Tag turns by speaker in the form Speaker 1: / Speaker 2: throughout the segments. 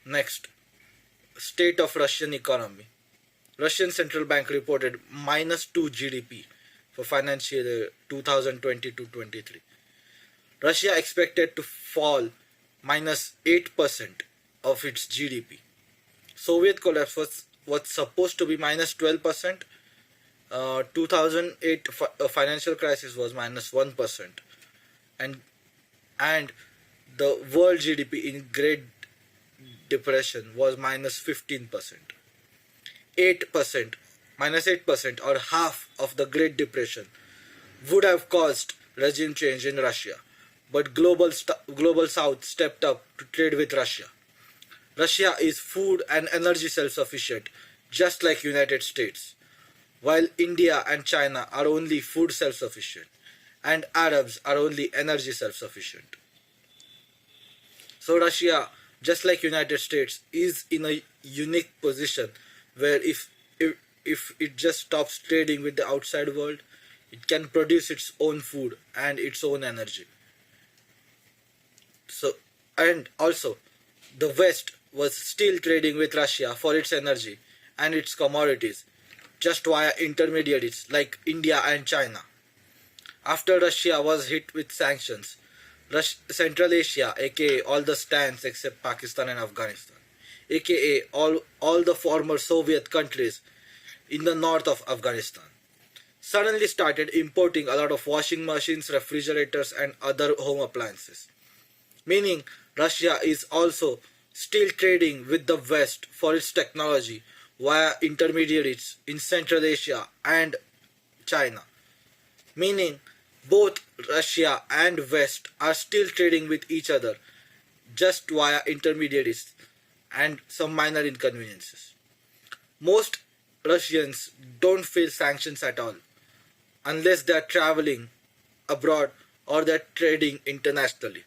Speaker 1: Next, state of Russian economy. Russian Central Bank reported -2 GDP for financial year 2022-23. Russia expected to fall -8% of its GDP. Soviet collapse was supposed to be -12%. 2008 financial crisis was -1%, and and the world GDP in Great Depression was -15%. 8%, -8%, or half of the Great Depression would have caused regime change in Russia, but global South stepped up to trade with Russia. Russia is food and energy self-sufficient, just like United States, while India and China are only food self-sufficient, and Arabs are only energy self-sufficient. So Russia, just like United States, is in a unique position where if it just stops trading with the outside world, it can produce its own food and its own energy. So, and also, the West was still trading with Russia for its energy and its commodities, just via intermediaries like India and China. After Russia was hit with sanctions, Central Asia, aka all the stands except Pakistan and Afghanistan, aka all the former Soviet countries in the north of Afghanistan, suddenly started importing a lot of washing machines, refrigerators, and other home appliances. Meaning, Russia is also still trading with the West for its technology via intermediaries in Central Asia and China. Meaning, both Russia and West are still trading with each other just via intermediaries and some minor inconveniences. Most Russians don't feel sanctions at all unless they are traveling abroad or they are trading internationally.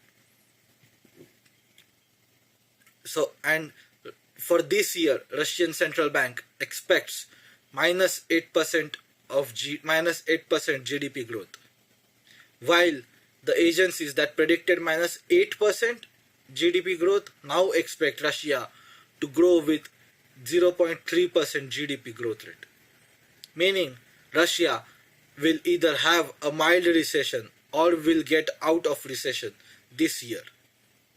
Speaker 1: So, and for this year, Russian Central Bank expects -8% -8% GDP growth, while the agencies that predicted -8% GDP growth now expect Russia to grow with 0.3% GDP growth rate. Meaning, Russia will either have a mild recession or will get out of recession this year.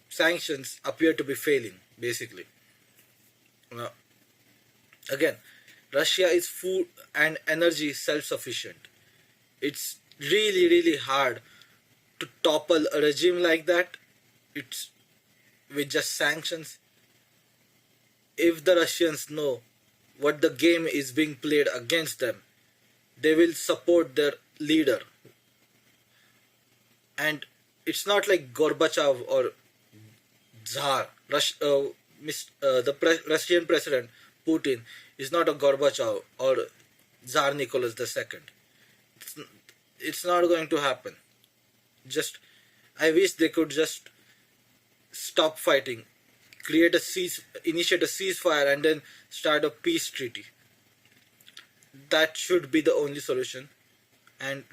Speaker 1: Sanctions appear to be failing, basically. Again, Russia is food and energy self-sufficient. It's really hard to topple a regime like that. It's with just sanctions. If the Russians know what the game is being played against them, they will support their leader. And it's not like Gorbachev or Tsar. Russian President Putin is not a Gorbachev or Tsar Nicholas II. It's not going to happen. Just, I wish they could just stop fighting, initiate a ceasefire, and then start a peace treaty. That should be the only solution. And